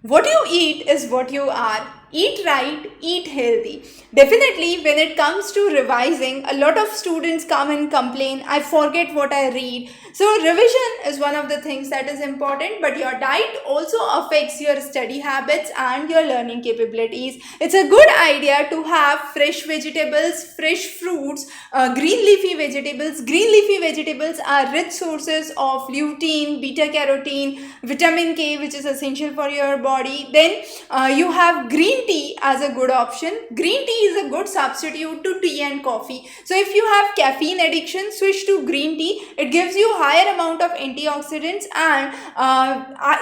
What you eat is what you are. Eat right, eat healthy. Definitely, when it comes to revising, a lot of students come and complain, I forget what I read. So, revision is one of the things that is important, but your diet also affects your study habits and your learning capabilities. It's a good idea to have fresh vegetables, fresh fruits, green leafy vegetables. Green leafy vegetables are rich sources of lutein, beta carotene, vitamin K, which is essential for your body. Then you have green tea as a good option. Green tea is a good substitute to tea and coffee. So if you have caffeine addiction, switch to green tea. It gives you higher amount of antioxidants and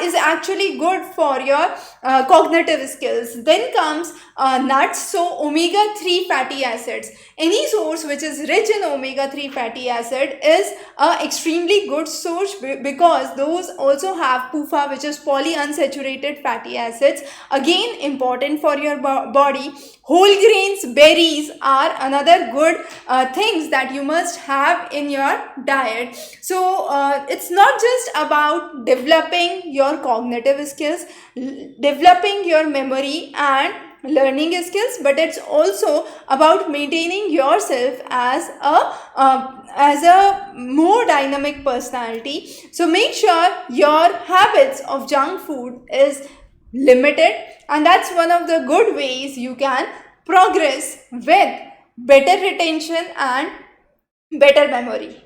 is actually good for your cognitive skills. Then comes nuts. So omega 3 fatty acids, any source which is rich in omega 3 fatty acid is a extremely good source, because those also have PUFA, which is polyunsaturated fatty acids, again important for your body. Whole grains, berries are another good things that you must have in your diet. So it's not just about developing your cognitive skills, developing your memory and learning skills, but it's also about maintaining yourself as a more dynamic personality. So make sure your habits of junk food is limited, and that's one of the good ways you can progress with better retention and better memory.